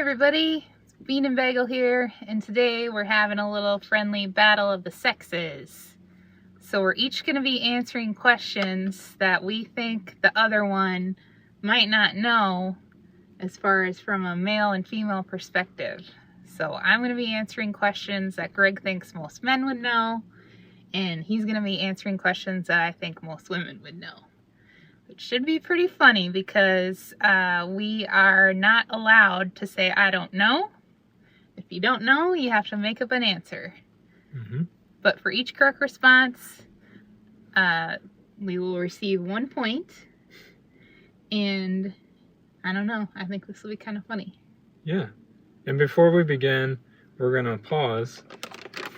everybody, it's Bean Bagel here, and today we're having a little friendly battle of the sexes. So we're each going to be answering questions that we think the other one might not know as far as from a male and female perspective. So I'm going to be answering questions that Greg thinks most men would know, and he's going to be answering questions that I think most women would know. It should be pretty funny because we are not allowed to say, I don't know. If you don't know, you have to make up an answer. Mm-hmm. But for each correct response, we will receive 1 point. And I don't know, I think this will be kind of funny. Yeah. And before we begin, we're going to pause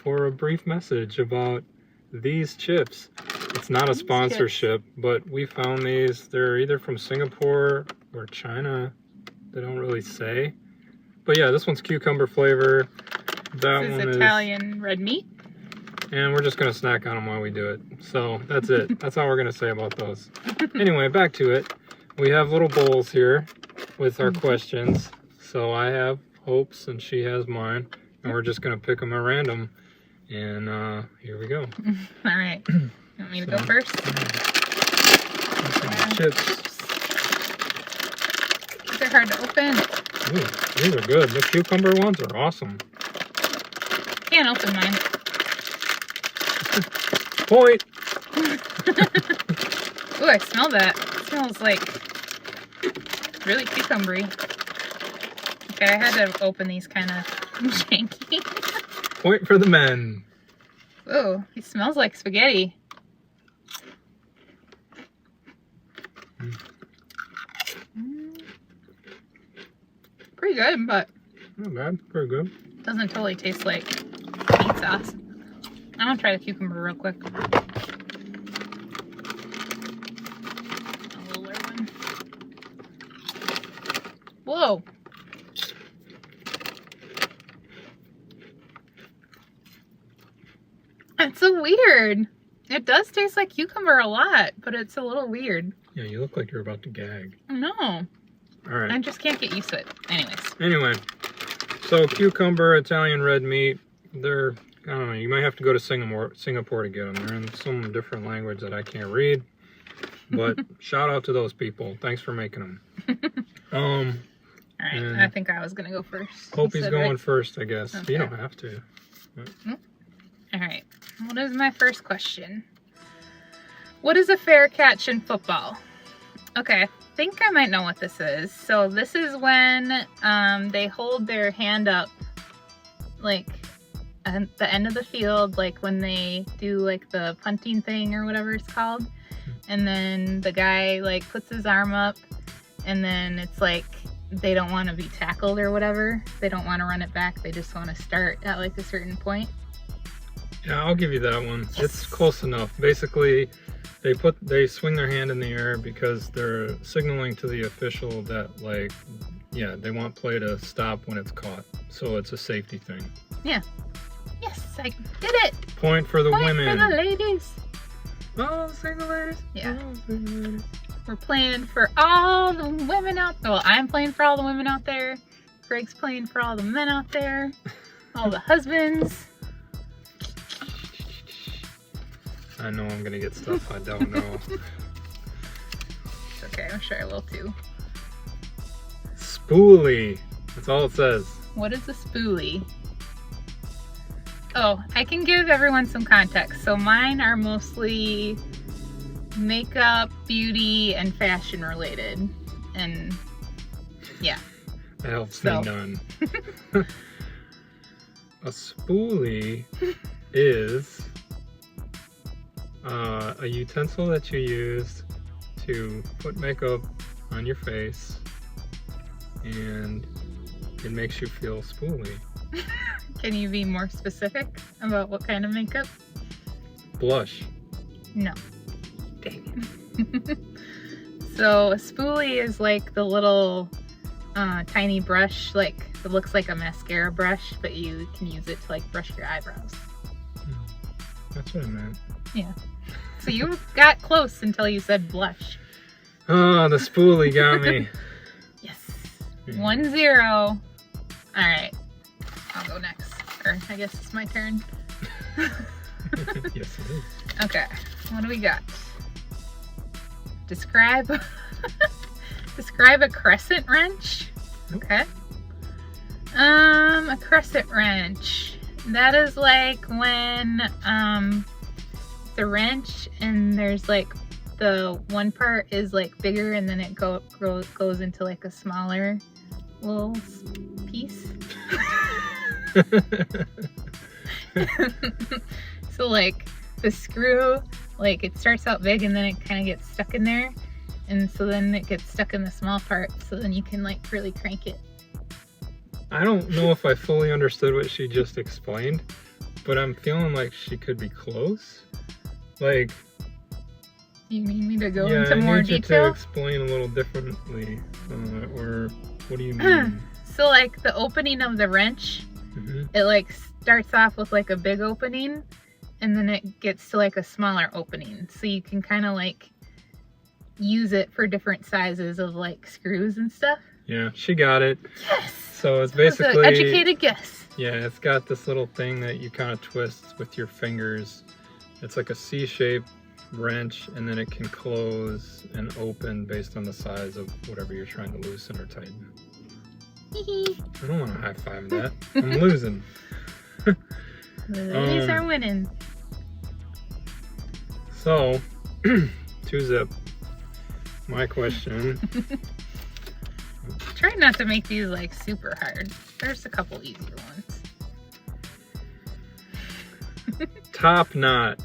for a brief message about these chips. It's not a sponsorship, but we found these. They're either from Singapore or China. They don't really say. But yeah, this one's cucumber flavor. That this one is Italian red meat. And we're just going to snack on them while we do it. So that's it. That's all we're going to say about those. Anyway, back to it. We have little bowls here with our questions. So I have Hope's and she has mine. And we're just going to pick them at random. And here we go. All right. You want me to go first? Chips. These are hard to open. Ooh, these are good. The cucumber ones are awesome. Can't open mine. Point! Ooh, I smell that. It smells like really cucumbery. Okay, I had to open these kind of janky. Point for the men. Ooh, he smells like spaghetti. Pretty good, but Not bad. Pretty good. doesn't totally taste like meat sauce. I'm gonna try the cucumber real quick. A littler one. Whoa. It's so weird. It does taste like cucumber a lot, but it's a little weird. Yeah, you look like you're about to gag. No. Alright. I just can't get used to it. Anyways. Anyway, so cucumber, Italian red meat, they're, I don't know, you might have to go to Singapore to get them. They're in some different language that I can't read. But shout out to those people. Thanks for making them. Alright, I think I was going to go first. Hope he's going right? first, I guess. Okay. You don't have to. Alright, what is my first question? What is a fair catch in football? Okay, I think I might know what this is. So this is when they hold their hand up, like, at the end of the field, like when they do like the punting thing or whatever it's called. And then the guy like puts his arm up and then it's like they don't want to be tackled or whatever. They don't want to run it back. They just want to start at like a certain point. Yeah, I'll give you that one. Yes. It's close enough. Basically, they swing their hand in the air because they're signaling to the official that, like, yeah, they want play to stop when it's caught. So it's a safety thing. Yeah. Yes, I did it. Point for the Point women. for the ladies. Oh, single ladies. Yeah. Oh, single ladies. We're playing for all the women out there. Well, I'm playing for all the women out there. Greg's playing for all the men out there. All the husbands. I know I'm gonna get stuff I don't know. It's okay, I'm sure I will too. Spoolie. That's all it says. What is a spoolie? Oh, I can give everyone some context. So mine are mostly makeup, beauty, and fashion related. And yeah. That helps me none. A spoolie is a utensil that you use to put makeup on your face, and it makes you feel spoolie. Can you be more specific about what kind of makeup? Blush. No. Dang it. So a spoolie is like the little tiny brush, like it looks like a mascara brush, but you can use it to like brush your eyebrows. That's what I meant. Yeah. So you got close until you said blush. Oh, the spoolie got me. Yes. Yeah. 1-0. All right, I'll go next. Or I guess it's my turn. Yes, it is. Okay, what do we got? Describe describe a crescent wrench. Okay. A crescent wrench. That is like when the wrench and there's like the one part is like bigger and then it goes into like a smaller little piece. So like the screw, like it starts out big and then it kind of gets stuck in there, and so then it gets stuck in the small part, so then you can like really crank it. I don't know if I fully understood what she just explained, but I'm feeling like she could be close. Like, You need me to go yeah, into I more need you to detail? explain a little differently, or what do you mean? So like the opening of the wrench, Mhm. it like starts off with like a big opening and then it gets to like a smaller opening, so you can kind of like use it for different sizes of like screws and stuff. Yeah, she got it. Yes. So it's That was an basically, educated guess. yeah, it's got this little thing that you kind of twist with your fingers. It's like a C-shaped wrench, and then it can close and open based on the size of whatever you're trying to loosen or tighten. Hee I don't want to high five that. I'm losing. hee. The ladies are winning. So, 2-zip. My question. Try not to make these like super hard. There's a couple easier ones. Top knot.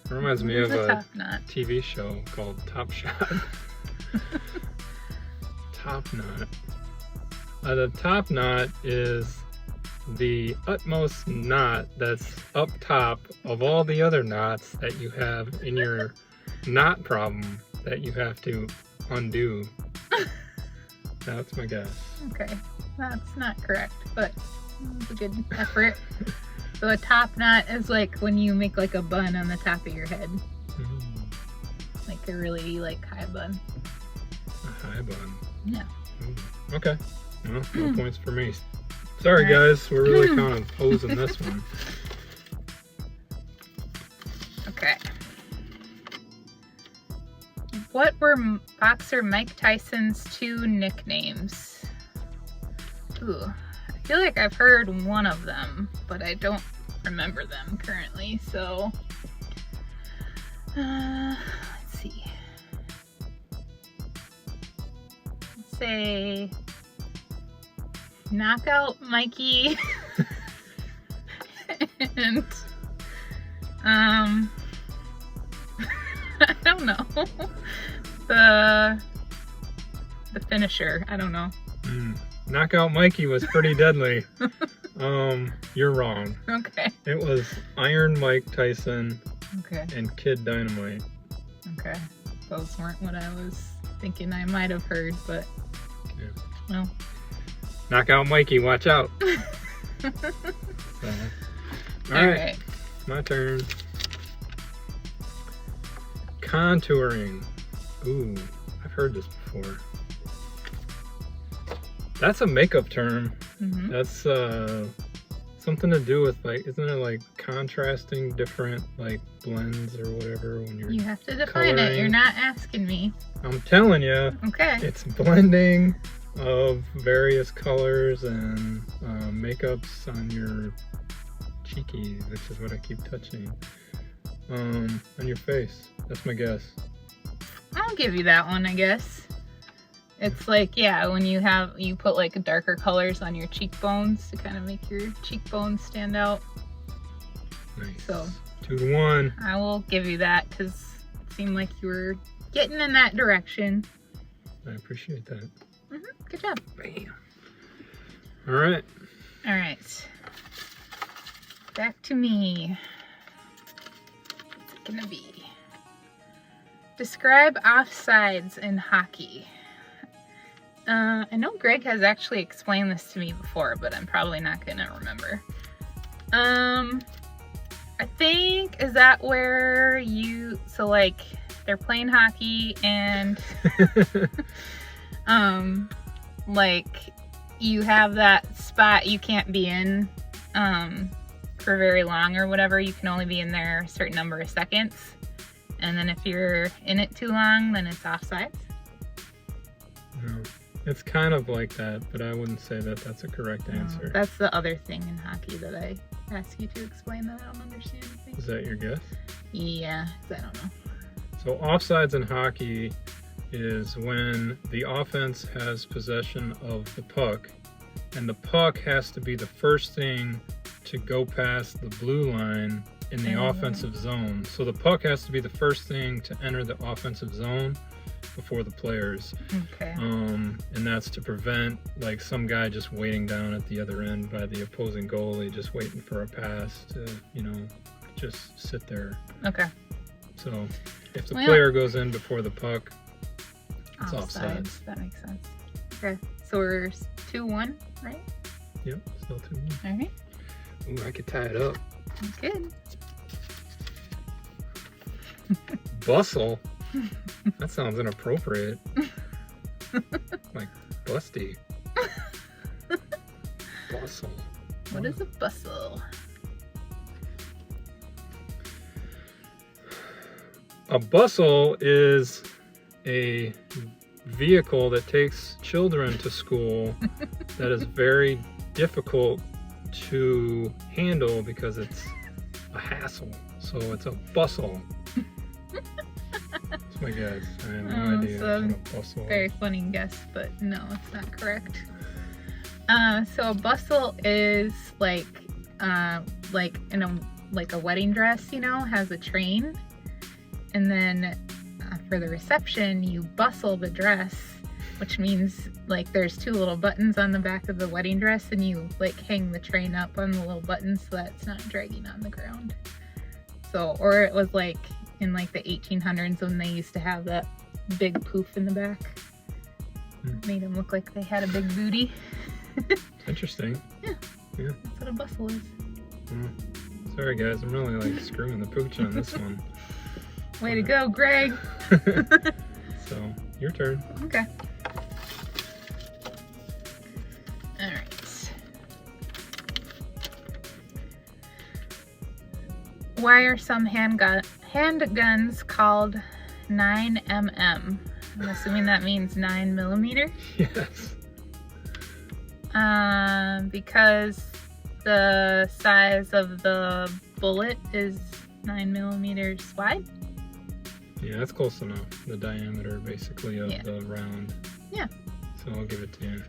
It reminds me of What's a top knot? TV show called Top Shot. Top knot. The top knot is the utmost knot that's up top of all the other knots that you have in your knot problem that you have to undo. That's my guess. Okay, that's not correct, but it's a good effort. So a top knot is like when you make like a bun on the top of your head, like a really like high bun. A high bun. Yeah. Ooh, okay. Well, no points for me. Sorry, All right. guys. We're really kind of posing this one. Okay. What were boxer Mike Tyson's 2 nicknames? Ooh, I feel like I've heard one of them, but I don't remember them currently, so let's see. Let's say Knockout Mikey and I don't know. The finisher. I don't know. Knockout Mikey was pretty deadly. You're wrong. Okay. It was Iron Mike Tyson Okay. and Kid Dynamite. Okay. Those weren't what I was thinking I might have heard, but Yeah. well. Knockout Mikey, watch out. So, all right, my turn. Contouring. Ooh, I've heard this before. That's a makeup term. Mm-hmm. That's something to do with like, isn't it like contrasting different like blends or whatever when you're You have to define it. coloring? You're not asking me. I'm telling you, Okay. it's blending of various colors and makeups on your cheekies, which is what I keep touching. On your face. That's my guess. I'll give you that one, I guess. It's like, yeah, when you put like darker colors on your cheekbones to kind of make your cheekbones stand out. Nice. So 2-1. I will give you that because it seemed like you were getting in that direction. I appreciate that. Good job. Bam. All right. All right. Back to me. What's it gonna be? Describe offsides in hockey. I know Greg has actually explained this to me before, but I'm probably not gonna remember. I think, is that where so like they're playing hockey and like you have that spot you can't be in for very long or whatever. You can only be in there a certain number of seconds. And then if you're in it too long, then it's offsides. No. It's kind of like that, but I wouldn't say that that's a correct answer. That's the other thing in hockey that I ask you to explain that I don't understand. I think. Is that your guess? Yeah, 'cause I don't know. So offsides in hockey is when the offense has possession of the puck, and the puck has to be the first thing to go past the blue line in the offensive zone. So the puck has to be the first thing to enter the offensive zone before the players. Okay. And that's to prevent like some guy just waiting down at the other end by the opposing goalie, just waiting for a pass to, just sit there. Okay. So if the player goes in before the puck, it's offsides. That makes sense. Okay. So we're 2-1, right? Yep, still 2-1. All right. Ooh, I could tie it up. Good. Bustle? That sounds inappropriate. Like busty. Bustle. What is a bustle? A bustle is a vehicle that takes children to school that is very difficult to handle because it's a hassle. So it's a bustle. That's my guess. I have no idea what a bustle is. Very funny guess, but no, it's not correct. So a bustle is like in a wedding dress, has a train, and then for the reception you bustle the dress, which means like there's 2 little buttons on the back of the wedding dress, and you like hang the train up on the little buttons so that it's not dragging on the ground. So, or it was like in like the 1800s when they used to have that big poof in the back. Made them look like they had a big booty. Interesting. Yeah. That's what a bustle is. Sorry guys, I'm really like screwing the pooch on this one. Way to go, Greg. So, your turn. Okay. All right. Why are some handguns called 9mm? I'm assuming that means 9mm. Yes. Because the size of the bullet is 9mm wide. Yeah, that's close enough. The diameter, basically, of the round. Yeah. So I'll give it to you.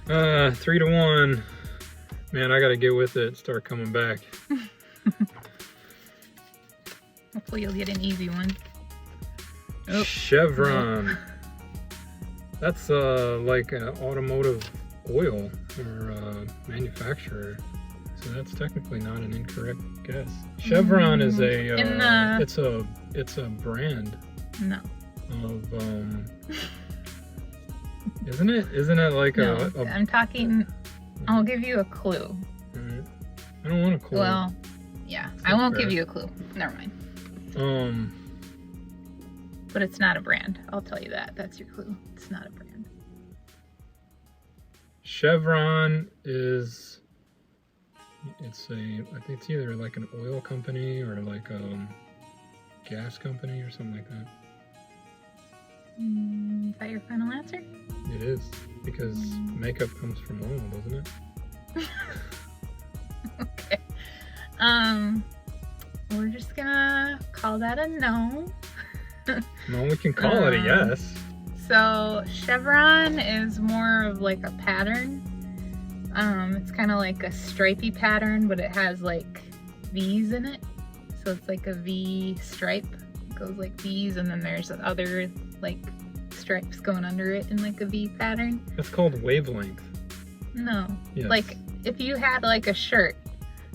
Yes. 3-1. Man, I gotta get with it and start coming back. Hopefully you'll get an easy one. Oh. Chevron. That's like an automotive oil or manufacturer. So that's technically not an incorrect guess. Chevron is it's a brand. No. Of isn't it? Isn't it like no, a I'm talking. I'll give you a clue. Right. I don't want a clue. Well, yeah, I won't give you a clue. Never mind. But it's not a brand. I'll tell you that. That's your clue. It's not a brand. Chevron is. I think it's either like an oil company or like a gas company or something like that. Is that your final answer? It is, because makeup comes from oil, doesn't it? Okay. We're just gonna call that a no. No, we can call it a yes. So Chevron is more of like a pattern. It's kind of like a stripy pattern, but it has like V's in it. So it's like a V stripe. It goes like V's, and then there's other like stripes going under it in like a V pattern. That's called wavelength. No. Yes. Like if you had like a shirt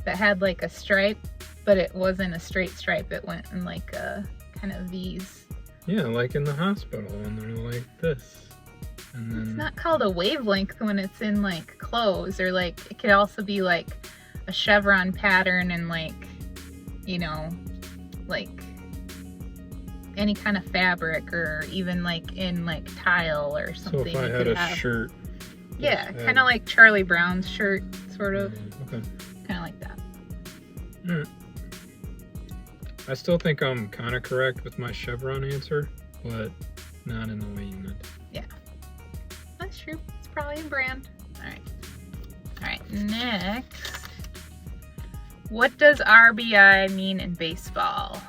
that had like a stripe, but it wasn't a straight stripe, it went in like a kind of V's. Yeah, like in the hospital, and they're like this. And then... It's not called a wavelength when it's in like clothes, or like it could also be like a chevron pattern and like, like any kind of fabric, or even like in like tile or something. So if I had a shirt Yeah, kind of like Charlie Brown's shirt, sort of. Okay. Kind of like that. Alright. I still think I'm kind of correct with my Chevron answer, but not in the way you meant. Yeah, that's true. It's probably a brand. All right, next. What does RBI mean in baseball?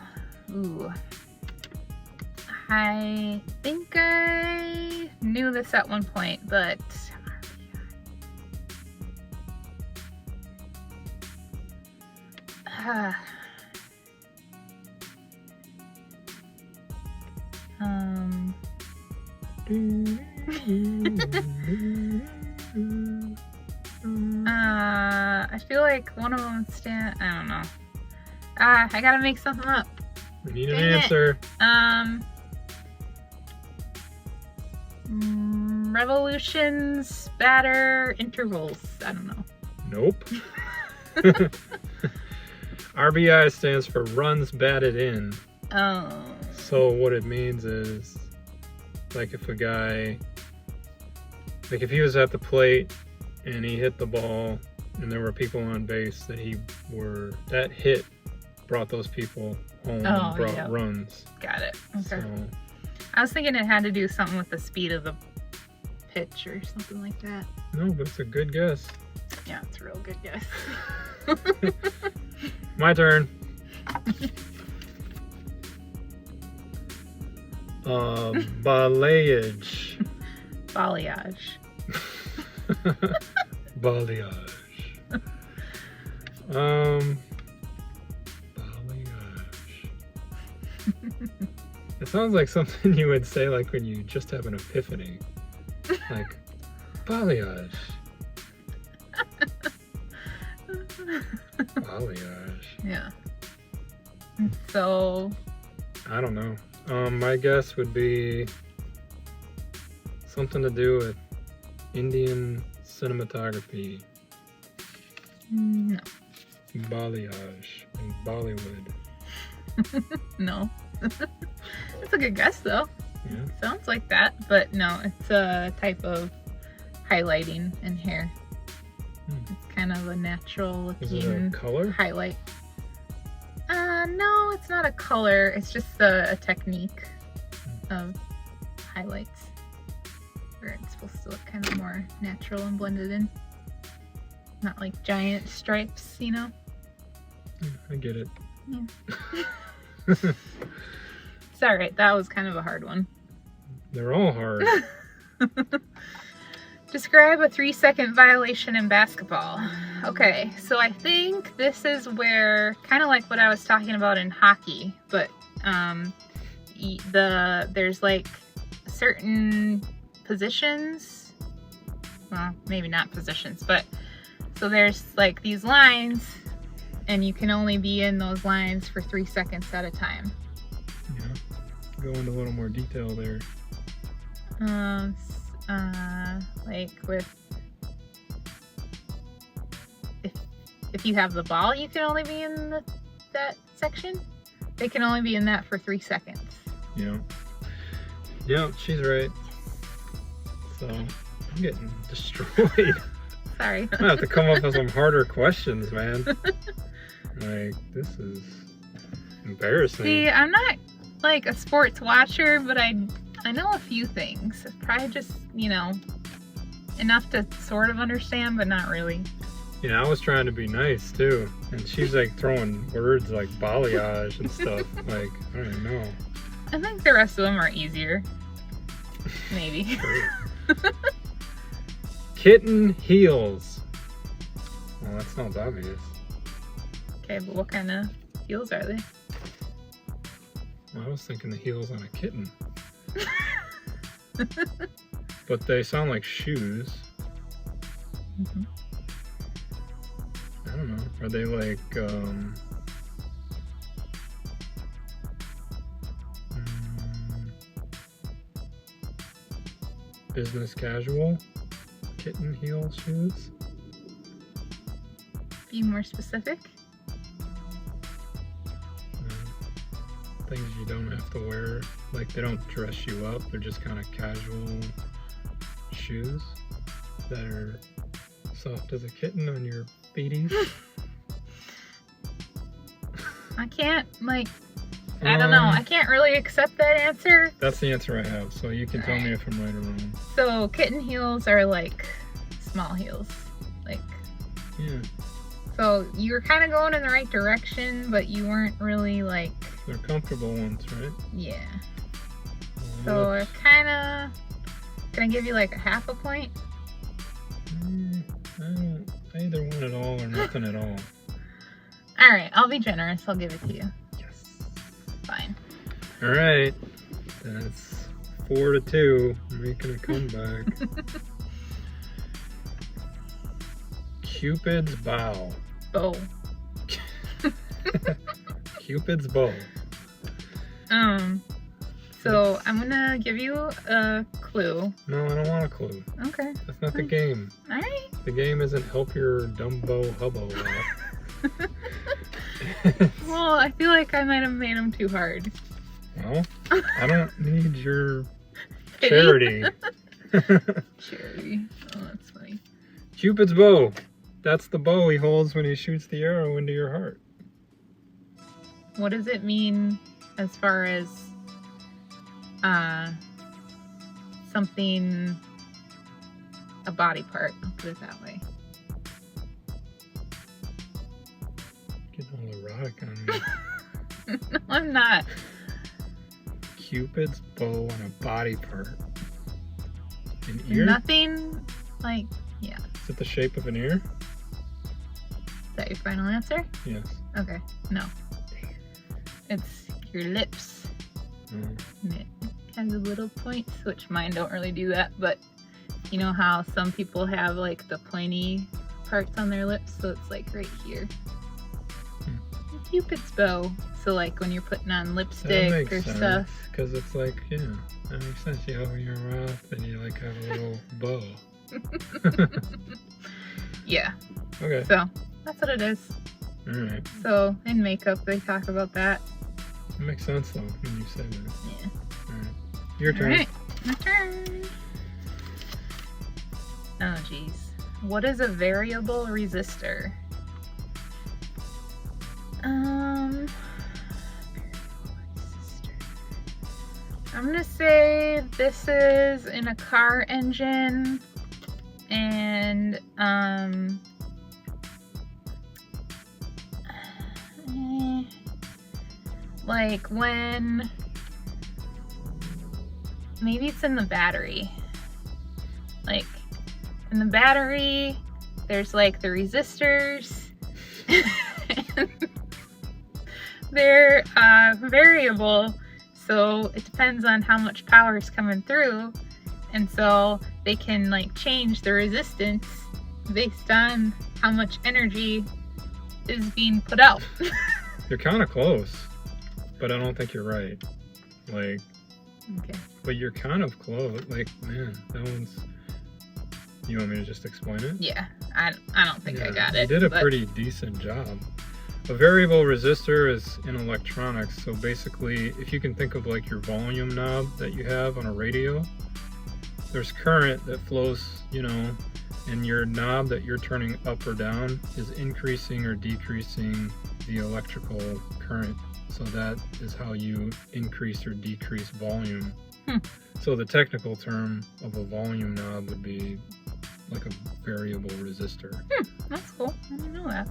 Ooh. I think I knew this at one point, but I feel like one of them I don't know. I gotta make something up. I need an answer. Revolutions, batter, intervals. I don't know. Nope. RBI stands for runs batted in. Oh. So what it means is, like if a guy, like if he was at the plate and he hit the ball and there were people on base that hit brought those people home and brought runs. Got it. Okay. So, I was thinking it had to do something with the speed of the pitch or something like that. no, but it's a good guess. Yeah, it's a real good guess. My turn. Balayage. Balayage. Balayage. Balayage. It sounds like something you would say like when you just have an epiphany. Like, balayage. Balayage. Yeah. So, I don't know. My guess would be something to do with Indian cinematography. no. Balayage in Bollywood. No. It's a good guess though. Yeah. Sounds like that, but no, it's a type of highlighting in hair. It's kind of a natural Is it a looking color? highlight. No, it's not a color. It's just a technique of highlights where it's supposed to look kind of more natural and blended in. Not like giant stripes, you know? I get it. Yeah. It's alright, that was kind of a hard one. They're all hard. Describe a 3-second violation in basketball. Okay, so I think this is where, kind of like what I was talking about in hockey, but there's like certain positions, well, maybe not positions, but so there's like these lines, and you can only be in those lines for 3 seconds at a time. Yeah. Go into a little more detail there. Like with if you have the ball, you can only be in that section. They can only be in that for 3 seconds. Yeah. Yeah, she's right. So I'm getting destroyed. Sorry. I'm gonna have to come up with some harder questions, man. Like, this is embarrassing. See, I'm not like a sports watcher, but I know a few things. Probably just, you know, enough to sort of understand, but not really. Yeah, I was trying to be nice too, and she's like throwing words like balayage and stuff. Like, I don't even know. I think the rest of them are easier. Maybe. Kitten heels. Well, that sounds obvious. Okay, but what kind of heels are they? Well, I was thinking the heels on a kitten. But they sound like shoes. Mm-hmm. I don't know. Are they like business casual kitten heel shoes? Be more specific. Things you don't have to wear. Like, they don't dress you up. They're just kind of casual shoes. that are soft as a kitten on your beaties? I can't, like, I don't know. I can't really accept that answer. That's the answer I have, so you can tell me if I'm right or wrong. So kitten heels are like small heels. Like, yeah. So you were kind of going in the right direction, but you weren't really like... They're comfortable ones, right? Yeah. So I kind of... Can I give you like a half a point? I don't either one at all or nothing at all. Alright, I'll be generous. I'll give it to you. Yes. Fine. Alright. That's 4-2. Making a comeback. Cupid's bow. Bow. Cupid's bow. So I'm gonna give you a clue. No, I don't want a clue. Okay. That's not the game. Alright. The game isn't help your Dumbo hubbo out. Well, I feel like I might have made them too hard. Well, I don't need your Pity? charity. Charity. Oh, that's funny. Cupid's bow. That's the bow he holds when he shoots the arrow into your heart. What does it mean as far as something, a body part? I'll put it that way. Getting all erotic on me. No, I'm not. Cupid's bow on a body part. An ear? Nothing like, yeah. Is it the shape of an ear? Is that your final answer? Yes. Okay, no. It's your lips. Mm. And it has a little points, which mine don't really do that, but you know how some people have like the pointy parts on their lips, so it's like right here. Cupid's bow. So like when you're putting on lipstick or stuff. Because it's like, yeah, that makes sense. You open your mouth and you like have a little bow. Yeah. Okay. So that's what it is. Alright. So in makeup they talk about that. It makes sense though when you say that. Yeah. Alright. Your turn. Alright, my turn. Oh geez. What is a variable resistor? I'm gonna say this is in a car engine, and like when maybe it's in the battery. Like in the battery, there's like the resistors. They're variable, so it depends on how much power is coming through, and so they can like change the resistance based on how much energy is being put out. You're kind of close, but I don't think you're right. Like, Okay. but you're kind of close. Like, man, that one's... You want me to just explain it? Yeah, I don't think I got it. You did a pretty decent job. A variable resistor is in electronics, so basically if you can think of like your volume knob that you have on a radio, there's current that flows, you know, and your knob that you're turning up or down is increasing or decreasing the electrical current. So that is how you increase or decrease volume. So the technical term of a volume knob would be like a variable resistor. That's cool. I didn't know that.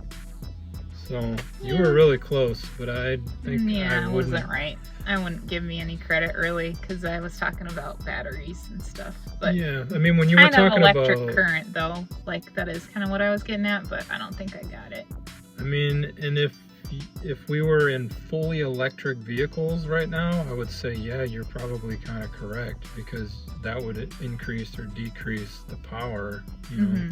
So you were really close, but I think I I wasn't right. I wouldn't give me any credit really, because I was talking about batteries and stuff. But yeah, I mean when you were talking electric about current though, like that is kind of what I was getting at, but I don't think I got it. I mean, and if we were in fully electric vehicles right now, I would say yeah, you're probably kind of correct, because that would increase or decrease the power, you know.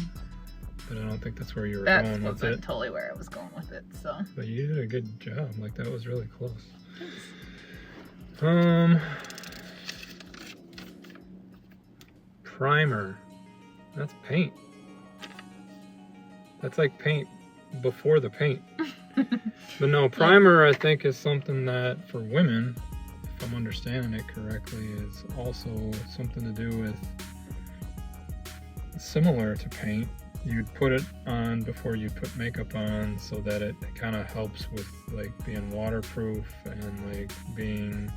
But I don't think that's where you were going with it. That wasn't totally where I was going with it, so. But you did a good job. Like, that was really close. Primer. That's paint. That's like paint before the paint. But no, primer I think is something that for women, if I'm understanding it correctly, is also something to do with similar to paint. You'd put it on before you put makeup on so that it kind of helps with like being waterproof and like being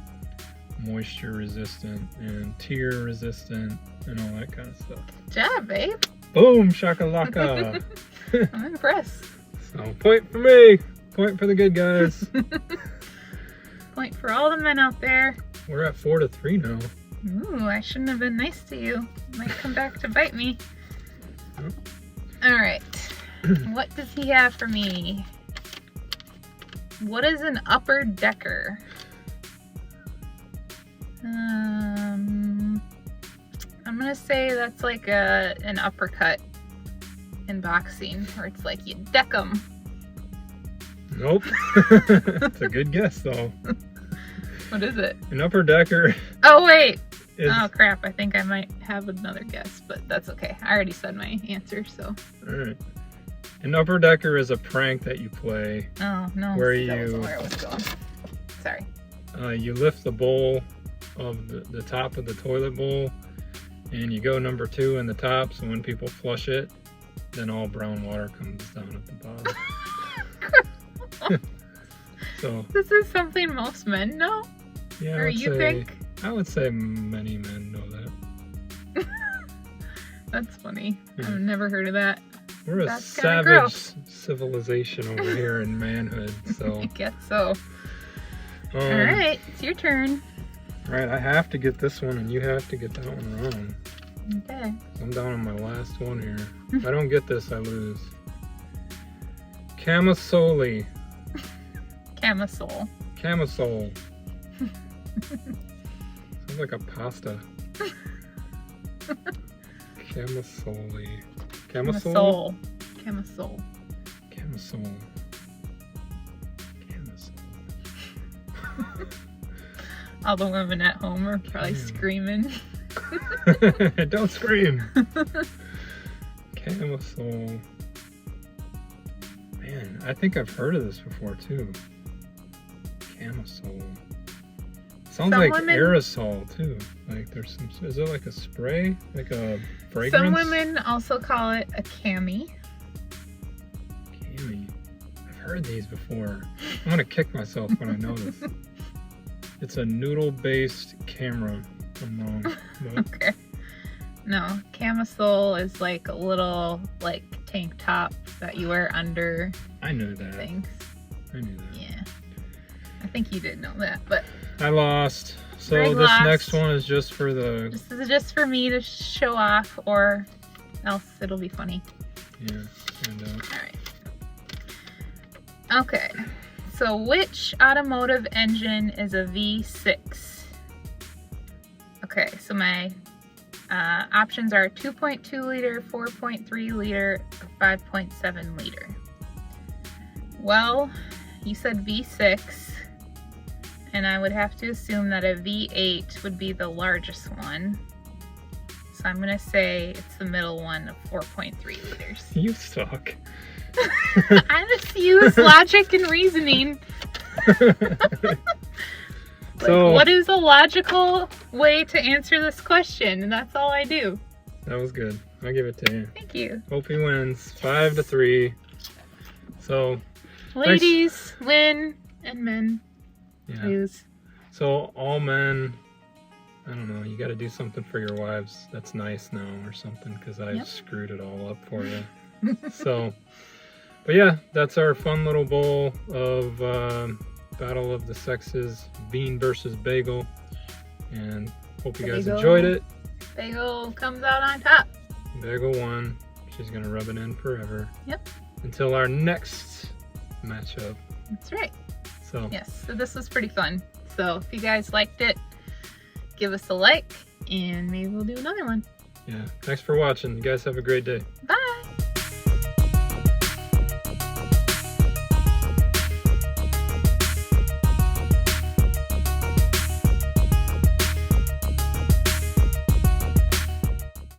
moisture resistant and tear resistant and all that kind of stuff. Good job, babe. Boom, shakalaka. I'm impressed. So point for me. Point for the good guys. Point for all the men out there. We're at 4-3 now. Ooh, I shouldn't have been nice to you. Might come back to bite me. Oh. All right. What does he have for me? What is an upper decker? I'm gonna say that's like an uppercut in boxing, where it's like you deck them. Nope. It's a good guess though. What is it? An upper decker. Oh wait. Is... Oh crap, I think I might have another guess, but that's okay. I already said my answer, so. Alright. An upper decker is a prank that you play. Oh no, where that you wasn't where I was going. Sorry. You lift the bowl of the top of the toilet bowl and you go number 2 in the top, so when people flush it, then all brown water comes down at the bottom. So this is something most men know? yeah, Or you think? I would say many men know that. That's funny. Yeah. I've never heard of that. We're a That's kinda savage gross. civilization over here in manhood, so. I guess so. All Alright, it's your turn. Alright, I have to get this one and you have to get that one wrong. Okay. I'm down on my last one here. If I don't get this, I lose. Camisole. Camisole. Camisole. Sounds like a pasta. Camisole. Camisole? Camisole. Camisole. Camisole. All the women at home are probably screaming. Don't scream. Camisole. Man, I think I've heard of this before too. Camisole. Sounds Some like women- aerosol too. Like there's some. Is it like a spray? Like a fragrance? Some women also call it a cami. Cami. I've heard these before. I'm gonna kick myself when I know this. It's a noodle-based camera. I'm wrong. But Okay. No, camisole is like a little like tank top that you wear under I knew that. things. I knew that. Yeah. I think you did know that, but I lost. So Greg this lost. next one is just for the. this is just for me to show off, or else it'll be funny. Yeah. And Alright. Okay. So which automotive engine is a V6? Okay, so my options are 2.2 liter, 4.3 liter, or 5.7 liter. Well, you said V6, and I would have to assume that a V8 would be the largest one. So I'm going to say it's the middle one of 4.3 liters. you suck. I just use logic and reasoning. So What is a logical way to answer this question? And that's all I do. that was good. I'll give it to you. Thank you. Hope he wins 5-3. So Ladies win and men yeah. lose. So all men, I don't know. You got to do something for your wives. That's nice now or something because I Yep. screwed it all up for you. So, but yeah, that's our fun little bowl of Battle of the Sexes, Bean versus Bagel, and hope you guys Bagel. enjoyed it. Bagel comes out on top. Bagel won. She's gonna rub it in forever. Yep. Until our next matchup. That's right. So Yes, so this was pretty fun. So if you guys liked it, give us a like, and maybe we'll do another one. yeah, thanks for watching. You guys have a great day. Bye!